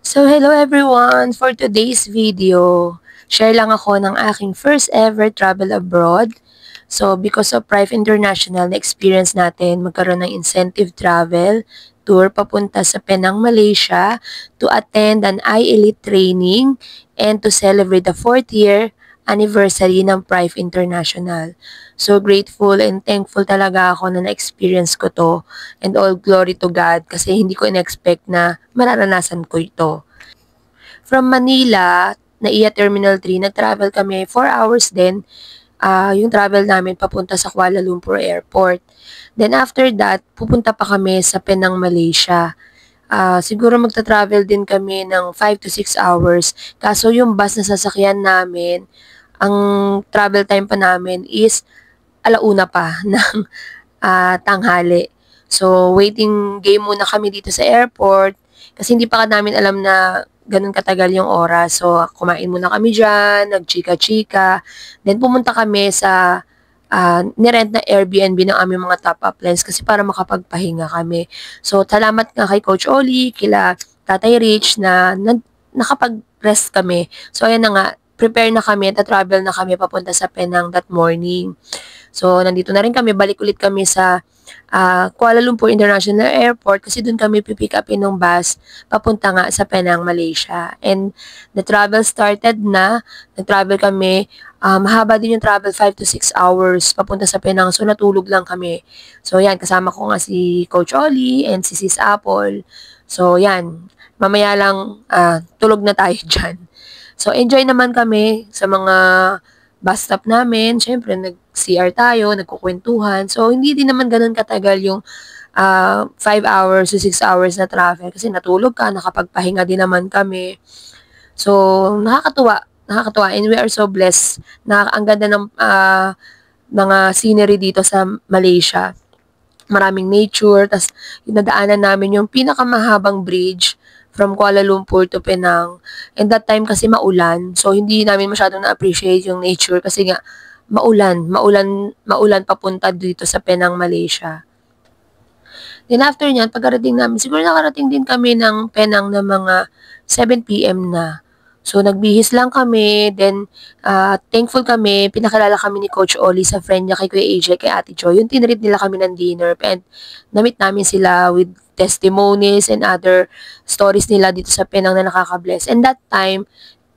So, hello everyone! For today's video, share lang ako ng aking first ever travel abroad. So, because of Prive International, na-experience natin magkaroon ng incentive travel tour papunta sa Penang, Malaysia to attend an iElite training and to celebrate the 4th year anniversary ng Prive International. So, grateful and thankful talaga ako na na-experience ko to, and all glory to God kasi hindi ko in-expect na mararanasan ko ito. From Manila, NAIA Terminal 3, nag-travel kami 4 hours din. Yung travel namin papunta sa Kuala Lumpur Airport. Then after that, pupunta pa kami sa Penang, Malaysia. Siguro magta-travel din kami ng 5 to 6 hours. Kaso yung bus na sasakyan namin, ang travel time pa namin is alauna pa ng tanghali. So, waiting game muna kami dito sa airport kasi hindi pa namin alam na ganun katagal yung oras. So, kumain muna kami dyan, nagchika-chika. Then, pumunta kami sa nirent na Airbnb ng aming mga top-up plans kasi para makapagpahinga kami. So, salamat nga kay Coach Oli, kila Tatay Rich na nakapag-rest kami. So, ayan na nga, prepare na kami, travel na kami papunta sa Penang that morning. So, nandito na rin kami, balik ulit kami sa Kuala Lumpur International Airport kasi doon kami pipick upin ng bus papunta nga sa Penang, Malaysia. And the travel started na, nag-travel kami, mahaba din yung travel, 5 to 6 hours papunta sa Penang, so natulog lang kami. So, yan, kasama ko nga si Coach Oli and si Sis Apple. So, yan, mamaya lang tulog na tayo dyan. So, enjoy naman kami sa mga bus stop namin. Siyempre, nag-CR tayo, nagkukwentuhan. So, hindi din naman ganun katagal yung 5 hours to 6 hours na travel. Kasi natulog ka, nakapagpahinga din naman kami. So, nakakatuwa. Nakakatuwa. And we are so blessed na ang ganda ng mga scenery dito sa Malaysia. Maraming nature. Tapos, nadaanan namin yung pinakamahabang bridge from Kuala Lumpur to Penang. And that time kasi maulan. So, hindi namin masyadong na-appreciate yung nature kasi nga maulan papunta dito sa Penang, Malaysia. Then after nyan, pagkarating namin, siguro nakarating din kami ng Penang na mga 7 p.m. na. So, nagbihis lang kami. Then, thankful kami. Pinakilala kami ni Coach Oli sa friend niya kay Kuya AJ, kay Ate Joy. Yung tinreat nila kami ng dinner. And namit namin sila with testimonies and other stories nila dito sa Penang na nakaka-bless. And that time,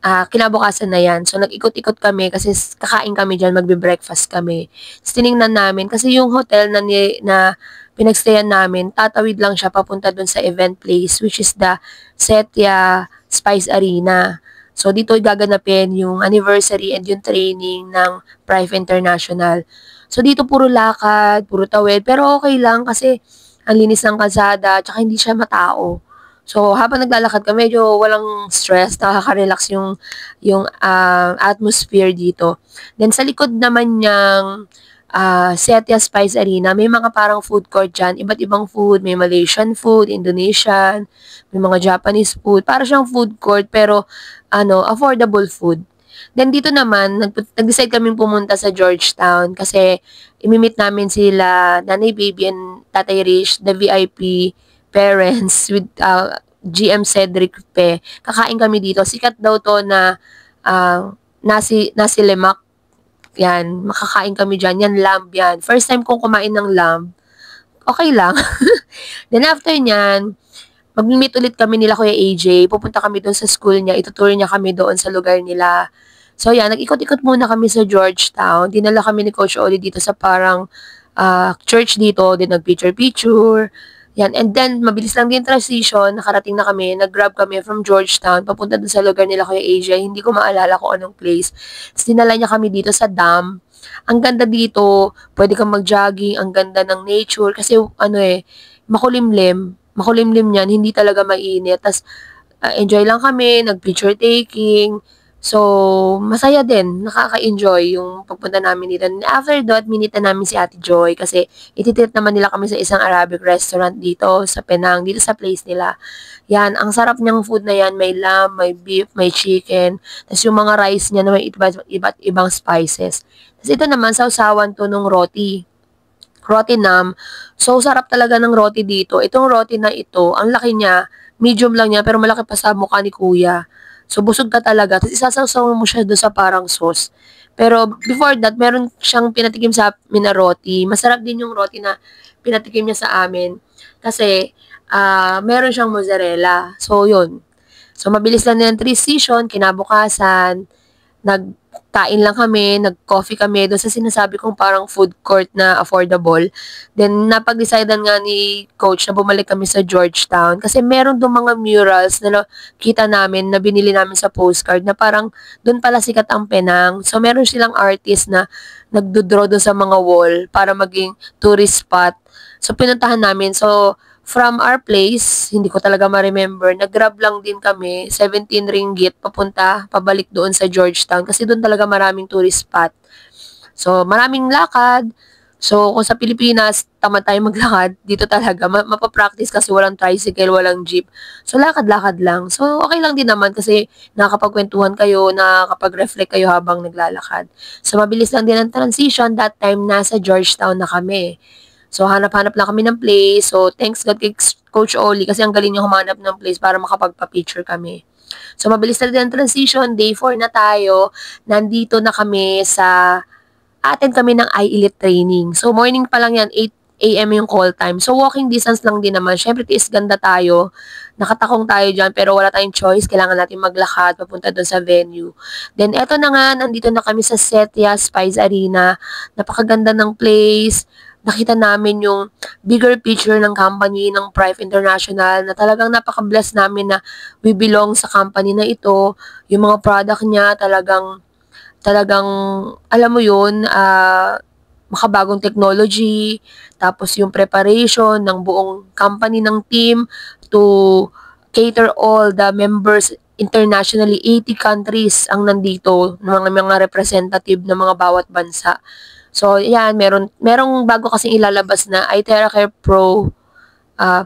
kinabukasan na yan. So, nag-ikot-ikot kami kasi kakain kami dyan, magbe-breakfast kami. Tapos, tinignan namin kasi yung hotel na pinagstayan namin, tatawid lang siya papunta dun sa event place, which is the Setia Spice Arena. So, dito gaganapin yung anniversary and yung training ng Prive International. So, dito puro lakad, puro tawid, pero okay lang kasi ang linis ng kalsada, tsaka hindi siya matao. So, habang naglalakad ka, medyo walang stress, nakaka-relax yung atmosphere dito. Then, sa likod naman niyang Setia Spice Arena, may mga parang food court dyan, iba't ibang food, may Malaysian food, Indonesian, may mga Japanese food, para siyang food court, pero, affordable food. Then, dito naman, nag-decide kaming pumunta sa Georgetown kasi imimit namin sila, Nanay Baby and Tatay Rich, the VIP parents with GM Cedric Pe. Kakain kami dito. Sikat daw to na nasi lemak. Yan, makakain kami dyan. Yan, lamb yan. First time kong kumain ng lamb. Okay lang. Then after nyan, mag-meet ulit kami nila Kuya AJ. Pupunta kami doon sa school niya. Itutour niya kami doon sa lugar nila. So yan, nag-ikot-ikot muna kami sa Georgetown. Dinala kami ni Coach Oli dito sa parang church dito. Then nag-picture-picture. Yan, and then, mabilis lang din transition, nakarating na kami, nag-grab kami from Georgetown, papunta dun sa lugar nila Kuya AJ, hindi ko maalala kung anong place. Tapos, dinala niya kami dito sa dam. Ang ganda dito, pwede kang mag-jogging, ang ganda ng nature, kasi, makulimlim yan, hindi talaga mainit. Tapos, enjoy lang kami, nag-picture taking, so, masaya din. Nakaka-enjoy yung pagpunta namin dito. And after that, minita namin si Ate Joy kasi ititreat naman nila kami sa isang Arabic restaurant dito sa Penang, dito sa place nila. Yan, ang sarap niyang food na yan. May lamb, may beef, may chicken. Tapos yung mga rice niya na may iba't ibang spices. Tapos ito naman, sausawan to nung roti. Roti nam. So, sarap talaga ng roti dito. Itong roti na ito, ang laki niya, medium lang niya, pero malaki pa sa mukha ni kuya. So, busog ka talaga. Tapos, isasawsaw mo siya doon sa parang sauce. Pero, before that, meron siyang pinatikim sa amin na roti. Masarap din yung roti na pinatikim niya sa amin. Kasi, meron siyang mozzarella. So, yun. So, mabilis lang din ang transition. Kinabukasan, nagkain lang kami, nag-coffee kami doon sa sinasabi kong parang food court na affordable. Then, napag-decidean nga ni coach na bumalik kami sa Georgetown kasi meron doon mga murals na kita namin, na binili namin sa postcard na parang doon pala sikat ang Penang. So, meron silang artist na nagdodraw doon sa mga wall para maging tourist spot. So, pinuntahan namin. So, from our place, hindi ko talaga ma-remember, nag-grab lang din kami, 17 ringgit, pabalik doon sa Georgetown kasi doon talaga maraming tourist spot. So, maraming lakad. So, kung sa Pilipinas, tamad tayo maglakad, dito talaga, mapapractice kasi walang tricycle, walang jeep. So, lakad-lakad lang. So, okay lang din naman kasi nakakapagkwentuhan kayo, nakakapag-reflect kayo habang naglalakad. So, mabilis lang din ang transition. That time, nasa Georgetown na kami. So, hanap-hanap lang kami ng place. So, thanks God kay Coach Oli kasi ang galing niya humanap ng place para makapagpa-picture kami. So, mabilis na din ang transition. Day 4 na tayo. Nandito na kami attend kami ng iElite training. So, morning pa lang yan, 8 a.m. yung call time. So, walking distance lang din naman. Syempre, tiis ganda tayo. Nakatakong tayo dyan, pero wala tayong choice. Kailangan natin maglakad, papunta doon sa venue. Then, eto na nga, nandito na kami sa Setia Spice Arena. Napakaganda ng place. Nakita namin yung bigger picture ng company ng Prive International na talagang napaka-bless namin na we belong sa company na ito. Yung mga product niya talagang alam mo yun, makabagong technology, tapos yung preparation ng buong company ng team to cater all the members internationally, 80 countries ang nandito, mga representative ng mga bawat bansa. So, yan, merong bago kasing ilalabas na iTeracare Pro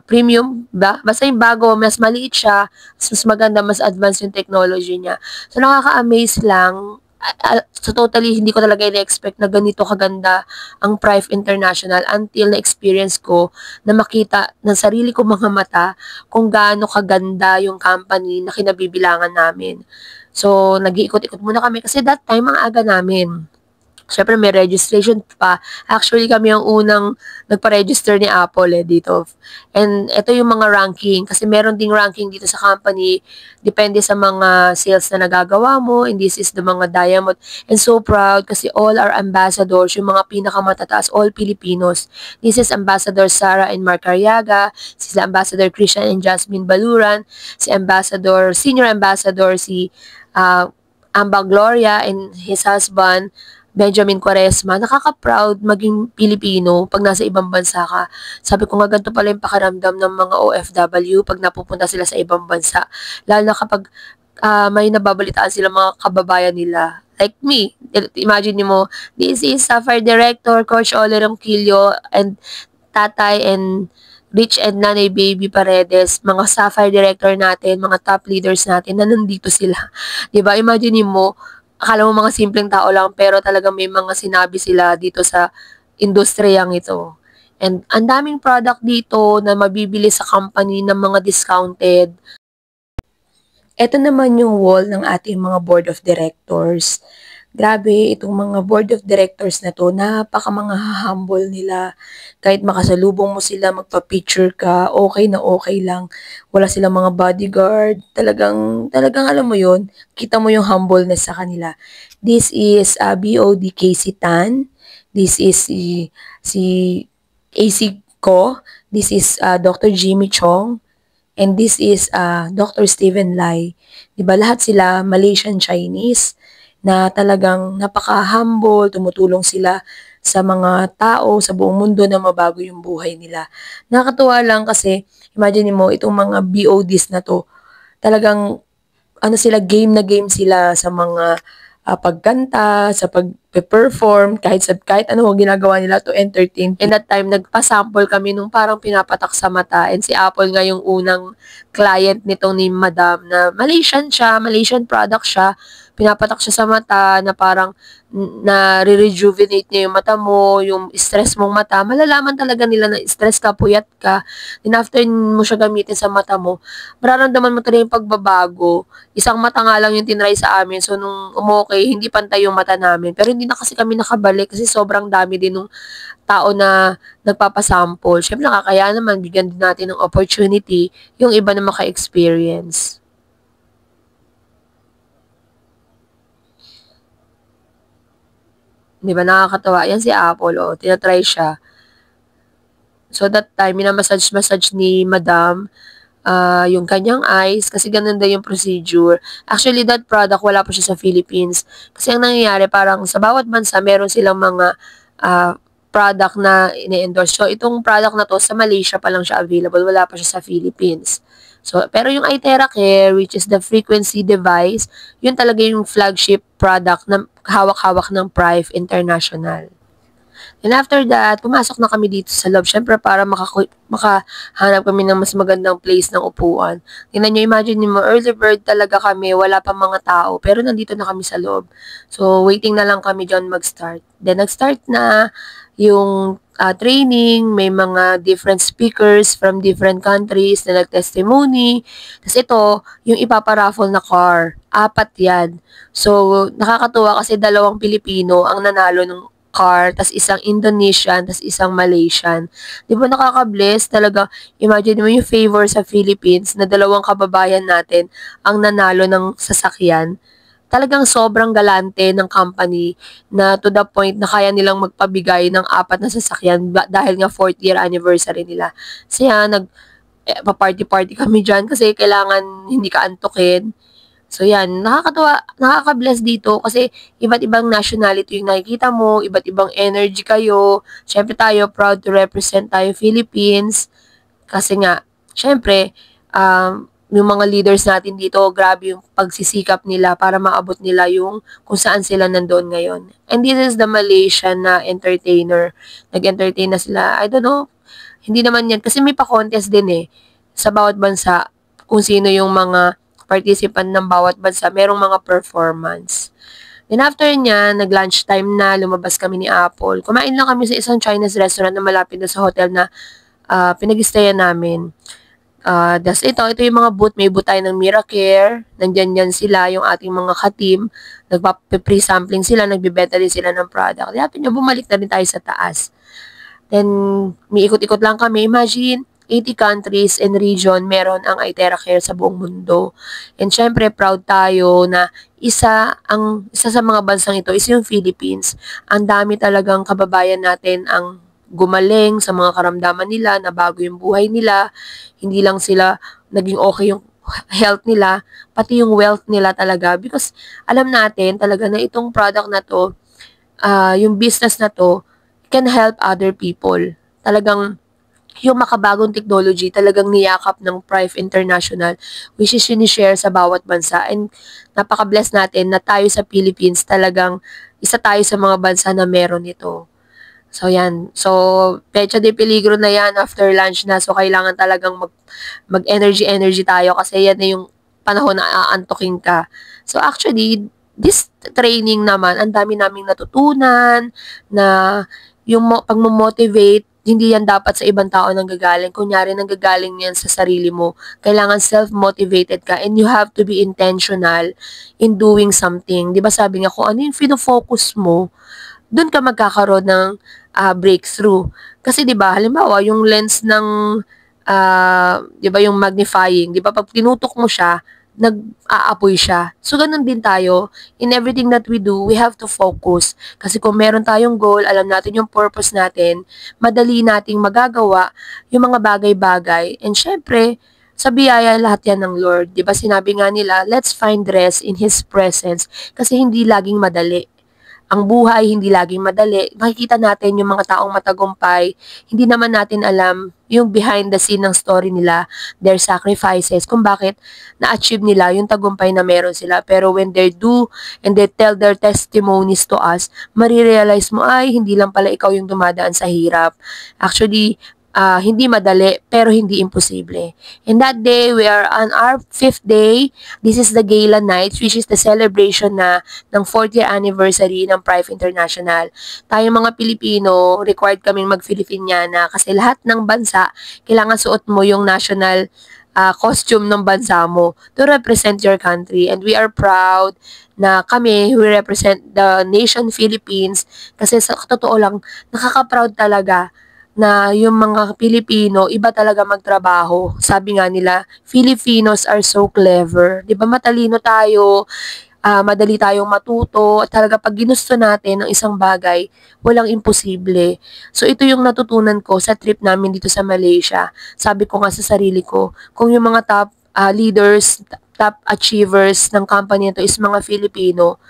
premium ba? Basta yung bago, mas maliit siya, mas maganda, mas advanced yung technology niya. So, nakaka-amaze lang. So, totally, hindi ko talaga in-expect na ganito kaganda ang Prive International until na-experience ko na makita ng sarili ko mga mata kung gaano kaganda yung company na kinabibilangan namin. So, nag-iikot-ikot muna kami kasi that time, ang aga namin. Siyempre, may registration pa. Actually, kami ang unang nagpa-register ni Apple dito. And ito yung mga ranking. Kasi meron ding ranking dito sa company. Depende sa mga sales na nagagawa mo. And this is the mga diamond. And so proud kasi all our ambassadors, yung mga pinakamatataas, all Filipinos. This is Ambassador Sarah and Mark Arriaga. Sila Ambassador Christian and Jasmine Baluran. Senior Ambassador si Amba Gloria and his husband, Benjamin Quaresma. Nakaka-proud maging Pilipino pag nasa ibang bansa ka. Sabi ko nga, ganito pala yung pakiramdam ng mga OFW pag napupunta sila sa ibang bansa. Lalo na kapag may nababalitaan sila mga kababayan nila. Like me. Imagine mo, this is Sapphire Director, Coach Ole Ronquillo, and Tatay and Rich and Nanay Baby Paredes, mga Sapphire Director natin, mga top leaders natin, na nandito sila. Diba? Imagine mo, akala mo mga simpleng tao lang, pero talagang may mga sinabi sila dito sa industriyang ito. And ang daming product dito na mabibili sa company ng mga discounted. Ito naman yung wall ng ating mga board of directors. Grabe, itong mga board of directors na to, napaka mga humble nila. Kahit makasalubong mo sila, magpa-picture ka, okay na okay lang. Wala silang mga bodyguard. Talagang alam mo yon, kita mo yung humbleness sa kanila. This is BOD Casey Tan. This is si AC Ko. This is Dr. Jimmy Chong. And this is Dr. Stephen Lai. Diba, lahat sila Malaysian Chinese na talagang napaka-humble, tumutulong sila sa mga tao sa buong mundo na mabago yung buhay nila. Nakakatuwa lang kasi, imagine mo, itong mga BODs na to, talagang, game na game sila sa mga pagkanta, sa pag-perform, kahit ano ginagawa nila to entertain. And that time, nagpa-sample kami nung parang pinapatak sa mata. And si Apple nga yung unang client nitong ni Madam na Malaysian siya, Malaysian product siya. pinapatak siya sa mata na parang na-rejuvenate niya yung mata mo, yung stress mong mata. Malalaman talaga nila na stress ka, puyat ka. Then after mo siya gamitin sa mata mo, mararamdaman mo talaga yung pagbabago. Isang mata nga lang yung tinry sa amin. So, nung umokay, hindi pantay yung mata namin. Pero hindi na kasi kami nakabalik kasi sobrang dami din nung tao na nagpapasample. Siyempre, nakakaya naman, bigyan din natin ng opportunity yung iba na maka-experience. 'Di ba nakakatuwa? Yan si Apple, oh, tina-try siya. So, that time, minamassage-massage ni madam, yung kanyang eyes kasi ganun din yung procedure. Actually, that product wala pa siya sa Philippines. Kasi ang nangyayari, parang sa bawat bansa, meron silang mga product na ini-endorse. So, itong product na to, sa Malaysia pa lang siya available. Wala pa siya sa Philippines. So, pero yung iTera Care, which is the frequency device, yun talaga yung flagship product na hawak-hawak ng Prive International. And after that, pumasok na kami dito sa loob. Syempre, para makahanap kami ng mas magandang place ng upuan. Tingnan nyo, imagine mo, early bird talaga kami, wala pa mga tao, pero nandito na kami sa loob. So, waiting na lang kami dyan mag-start. Then, nag-start na yung training, may mga different speakers from different countries na nag-testimony. Tapos ito, yung ipaparaffle na car. 4 yan. So, nakakatuwa kasi 2 Pilipino ang nanalo ng car, tas isang Indonesian, tas isang Malaysian. Di ba nakaka-bless talaga? Imagine mo yung favor sa Philippines na 2 kababayan natin ang nanalo ng sasakyan. Talagang sobrang galante ng company na to the point na kaya nilang magpabigay ng 4 na sasakyan dahil nga 4th year anniversary nila. Kaya pa-party-party kami dyan kasi kailangan hindi ka antukin. So yan, nakakatuwa, nakaka-bless dito kasi iba't ibang nationality yung nakikita mo, iba't ibang energy kayo. Siyempre tayo, proud to represent tayo Philippines. Kasi nga, siyempre, yung mga leaders natin dito, grabe yung pagsisikap nila para maabot nila yung kung saan sila nandoon ngayon. And this is the Malaysian na entertainer. Nag-entertain na sila, I don't know, hindi naman yan. Kasi may pa-contest din sa bawat bansa kung sino yung mga participant ng bawat bansa, merong mga performance. Then after niya, nag-lunch time na, lumabas kami ni Apple. Kumain lang kami sa isang Chinese restaurant na malapit na sa hotel na pinag-stayan namin. Ito yung mga booth. May booth tayo ng Miracare. Nandyan yan sila, yung ating mga ka-team. Nagpa-pre-sampling sila, nagbibenta din sila ng product. Kaya bumalik na rin tayo sa taas. Then, may ikot-ikot lang kami. Imagine, 80 countries and region meron ang iTera Care sa buong mundo. And syempre, proud tayo na isa sa mga bansang ito is yung Philippines. Ang dami talagang kababayan natin ang gumaling sa mga karamdaman nila, na bago yung buhay nila. Hindi lang sila naging okay yung health nila, pati yung wealth nila talaga. Because alam natin talaga na itong product na to, yung business na to, can help other people. Talagang yung makabagong technology talagang niyakap ng Prive International, which is sinishare sa bawat bansa. And napaka-bless natin na tayo sa Philippines talagang isa tayo sa mga bansa na meron ito. So, yan. So, pecha de peligro na yan after lunch na. So, kailangan talagang mag-energy tayo kasi yan na yung panahon na aantokin ka. So, actually, this training naman, ang dami naming natutunan na yung pag-motivate, hindi yan dapat sa ibang tao nanggagaling. Kunyari, nanggagaling yan sa sarili mo. Kailangan self-motivated ka and you have to be intentional in doing something. Di ba sabi nga, kung ano yung fino-focus mo, doon ka magkakaroon ng breakthrough. Kasi di ba, halimbawa, yung lens ng, di ba, yung magnifying, di ba, pag tinutok mo siya, nag-aapoy siya. So, ganun din tayo. In everything that we do, we have to focus. Kasi kung meron tayong goal, alam natin yung purpose natin, madali nating magagawa yung mga bagay-bagay. And syempre, sa biyaya lahat yan ng Lord. Diba sinabi nga nila, let's find rest in His presence. Kasi hindi laging madali. Ang buhay hindi laging madali. Makikita natin yung mga taong matagumpay. Hindi naman natin alam yung behind the scene ng story nila, their sacrifices, kung bakit na-achieve nila yung tagumpay na meron sila. Pero when they do and they tell their testimonies to us, marirealize mo, ay, hindi lang pala ikaw yung dumadaan sa hirap. Actually, hindi madali, pero hindi imposible. And that day, we are on our 5th day. This is the gala night, which is the celebration na ng 4th year anniversary ng Prive International. Tayong mga Pilipino, required kaming mag-Filipiniana kasi lahat ng bansa, kailangan suot mo yung national costume ng bansa mo to represent your country. And we are proud na kami, we represent the nation Philippines kasi sa totoo lang, nakaka-proud talaga na yung mga Pilipino, iba talaga magtrabaho. Sabi nga nila, Filipinos are so clever. Di ba matalino tayo, madali tayong matuto, at talaga pag ginusto natin ng isang bagay, walang imposible. So ito yung natutunan ko sa trip namin dito sa Malaysia. Sabi ko nga sa sarili ko, kung yung mga top leaders, top achievers ng company nito is mga Filipino,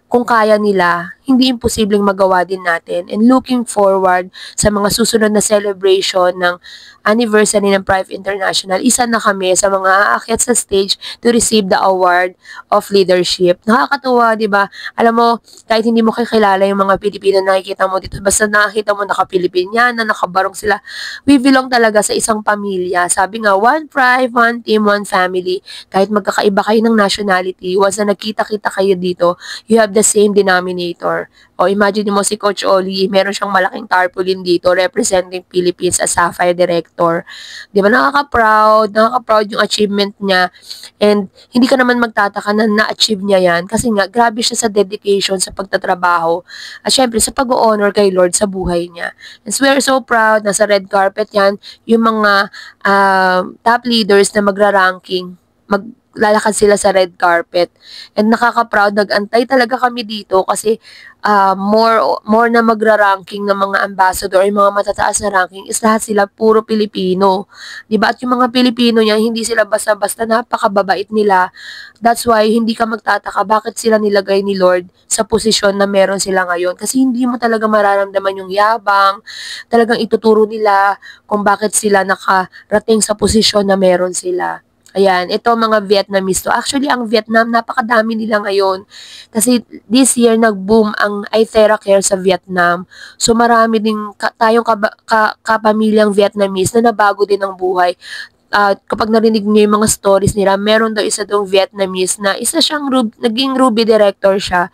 kung kaya nila, hindi imposibleng magawa din natin. And looking forward sa mga susunod na celebration ng anniversary ng Prive International, isa na kami sa mga aakyat sa stage to receive the award of leadership. Nakakatuwa, di ba? Alam mo, kahit hindi mo kakilala yung mga Pilipino na nakikita mo dito, basta nakikita mo naka-Pilipiniana, nakabarong sila, we belong talaga sa isang pamilya. Sabi nga, one Prive, one team, one family. Kahit magkakaiba kayo ng nationality, once na nagkita-kita kayo dito, you have the same denominator. O imagine mo si Coach Oli, meron siyang malaking tarpaulin dito representing Philippines as Sapphire Director. Di ba nakaka-proud yung achievement niya. And hindi ka naman magtataka na na-achieve niya yan kasi nga grabe siya sa dedication sa pagtatrabaho at syempre sa pag-honor kay Lord sa buhay niya. And so we are so proud na sa red carpet yan, yung mga top leaders na magra-ranking, maglalakad sila sa red carpet. And nakaka-proud, nag-antay talaga kami dito kasi more na magra-ranking ng mga ambassador, yung mga matataas na ranking is lahat sila puro Pilipino. Diba? At yung mga Pilipino niya, hindi sila basta-basta, napakababait nila. That's why hindi ka magtataka bakit sila nilagay ni Lord sa posisyon na meron sila ngayon. Kasi hindi mo talaga mararamdaman yung yabang, talagang ituturo nila kung bakit sila nakarating sa posisyon na meron sila. Ayan, ito mga Vietnamese to. Actually, ang Vietnam, napakadami nila ngayon. Kasi this year, nag-boom ang iTheraCare sa Vietnam. So, marami din tayong kapamilyang Vietnamese na nabago din ang buhay. Kapag narinig niyo yung mga stories nila, meron daw isa dong Vietnamese na isa siyang naging Ruby director siya.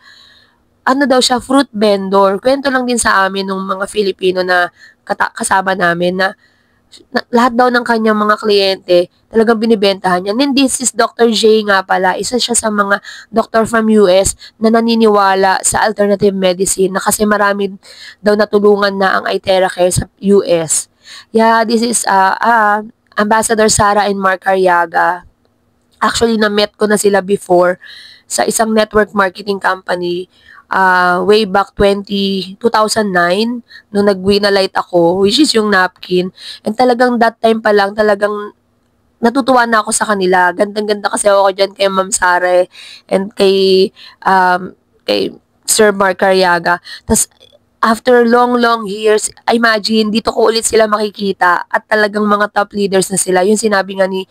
Ano daw siya, fruit vendor. Kwento lang din sa amin ng mga Filipino na kasama namin na lahat daw ng kanyang mga kliyente talagang binibentahan niya. And then this is Dr. J nga pala, isa siya sa mga doctor from US na naniniwala sa alternative medicine na kasi marami daw natulungan na ang iTheraCare sa US. Yeah, this is Ambassador Sara and Mark Arriaga. Actually, na-met ko na sila before sa isang network marketing company way back 2009 nung nag-Winalight ako, which is yung napkin. And talagang that time pa lang, talagang natutuwa na ako sa kanila. Gandang-ganda kasi ako dyan kay Ma'am Sara and kay Sir Mark Arriaga. Tapos, after long years, imagine, dito ko ulit sila makikita at talagang mga top leaders na sila. Yung sinabi nga ni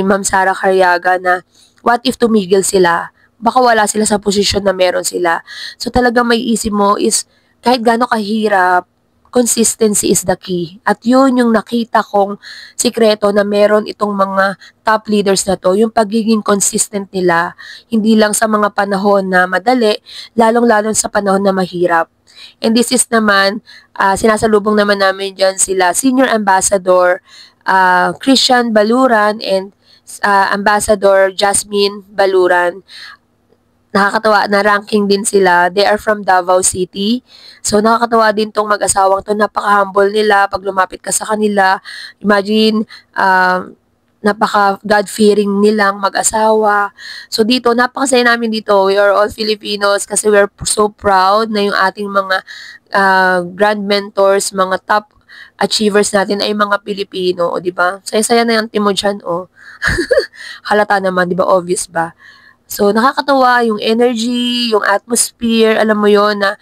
Ma'am Sara Arriaga na, what if tumigil sila? Baka wala sila sa posisyon na meron sila. So talagang may isip mo is, kahit gaano kahirap, consistency is the key. At yun yung nakita kong sikreto na meron itong mga top leaders na to, yung pagiging consistent nila, hindi lang sa mga panahon na madali, lalong-lalong sa panahon na mahirap. And this is naman, sinasalubong naman namin dyan sila, Senior Ambassador Christian Baluran and Ambassador Jasmine Baluran. Nakakatawa na ranking din sila. They are from Davao City. So, nakakatawa din tong mag-asawang to. Napaka-humble nila. Pag lumapit ka sa kanila, imagine, napaka-God-fearing nilang mag-asawa. So, dito, napakasaya namin dito. We are all Filipinos kasi we are so proud na yung ating mga grand mentors, mga top achievers natin ay mga Pilipino. O, diba? Saya-saya na yung timo dyan, o. Halata naman, diba? Obvious ba? So, nakakatawa yung energy, yung atmosphere, alam mo yon na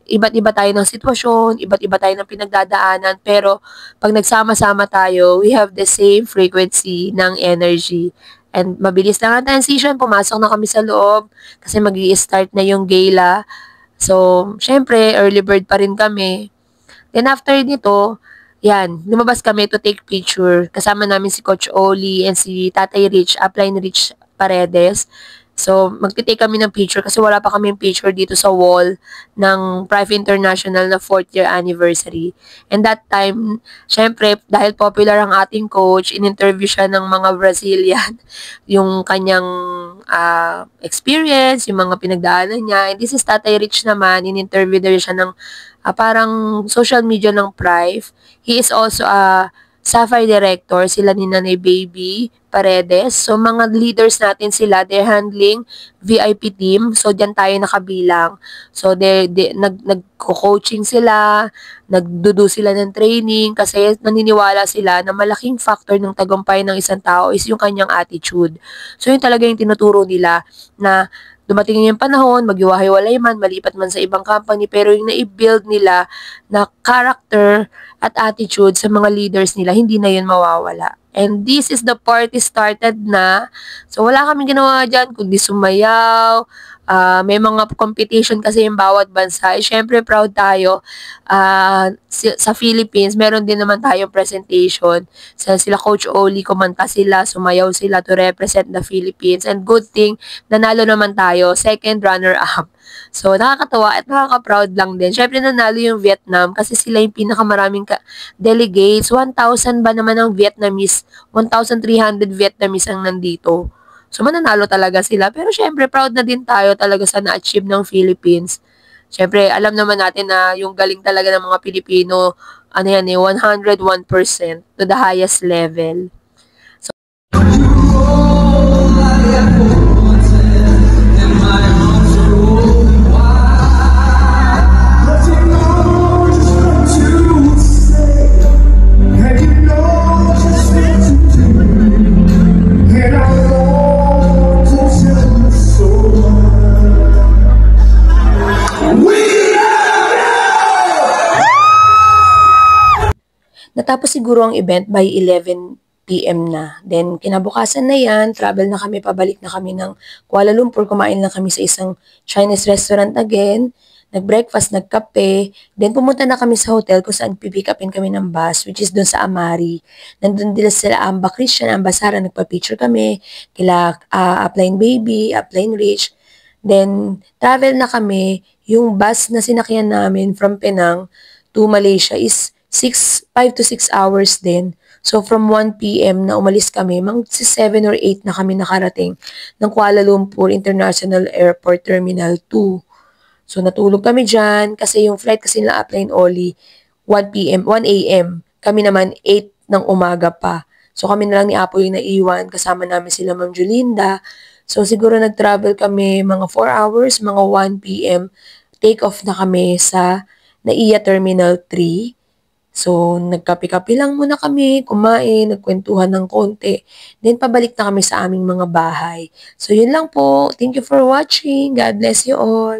iba't iba tayo ng sitwasyon, iba't iba tayo ng pinagdadaanan, pero pag nagsama-sama tayo, we have the same frequency ng energy. And mabilis lang ang transition, pumasok na kami sa loob kasi mag-i-start na yung gala. So, syempre, early bird pa rin kami. Then after nito, yan, lumabas kami to take picture. Kasama namin si Coach Oli and si Tatay Rich, Upline Rich Paredes. So, magti-take kami ng picture kasi wala pa kaming picture dito sa wall ng Prive International na 4th year anniversary. And that time, syempre, dahil popular ang ating coach, in-interview siya ng mga Brazilian, yung kanyang experience, yung mga pinagdaanan niya. And this is Tatay Rich naman, in-interview din siya ng parang social media ng Prive. He is also a Sapphire Director, sila ni Nanay Baby Paredes. So, mga leaders natin sila, they're handling VIP team. So, dyan tayo nakabilang. So, nagko-coaching sila, nagdudo sila ng training kasi naniniwala sila na malaking factor ng tagumpay ng isang tao is yung kanyang attitude. So, yun talaga yung tinuturo nila na dumating yung panahon, maghiwa-hiwalay man, malipat man sa ibang company, pero yung na-build nila na character at attitude sa mga leaders nila, hindi na yun mawawala. And this is the party started na. So, wala kaming ginawa dyan, kundi sumayaw. May mga competition kasi yung bawat bansa. Siyempre, proud tayo. Sa Philippines, meron din naman tayong presentation. Sila Coach Oli, kumanta sila, sumayaw sila to represent the Philippines. And good thing, nanalo naman tayo. Second runner-up. So, nakakatawa at nakaka-proud lang din. Siyempre, nanalo yung Vietnam kasi sila yung pinakamaraming delegates. 1,000 ba naman ang Vietnamese? 1,300 Vietnamese ang nandito. So, mananalo talaga sila. Pero, syempre, proud na din tayo talaga sa na-achieve ng Philippines. Syempre, alam naman natin na yung galing talaga ng mga Pilipino, 101% to the highest level. So, natapos siguro ang event by 11 PM na. Then, kinabukasan na yan, travel na kami, pabalik na kami ng Kuala Lumpur, kumain na kami sa isang Chinese restaurant again, nag-breakfast, nagkape, then pumunta na kami sa hotel kung saan pipick upin kami ng bus, which is dun sa Amari. Nandun din sila Amba Christian, Amba Sara, nagpa-picture kami, kila Upline Baby, Upline Rich. Then, travel na kami, yung bus na sinakyan namin from Penang to Malaysia is 5 to 6 hours din. So, from 1 PM na umalis kami, mga 7 or 8 na kami nakarating ng Kuala Lumpur International Airport Terminal 2. So, natulog kami dyan kasi yung flight kasi nila Upline Oli 1 AM. Kami naman 8 ng umaga pa. So, kami na lang ni Apo yung naiwan. Kasama namin sila Ma'am Julinda. So, siguro nag-travel kami mga 4 hours, mga 1 PM. Take off na kami sa NAIA Terminal 3. So, nagkape-kape lang muna kami, kumain, nagkwentuhan ng konti. Then, pabalik na kami sa aming mga bahay. So, yun lang po. Thank you for watching. God bless you all.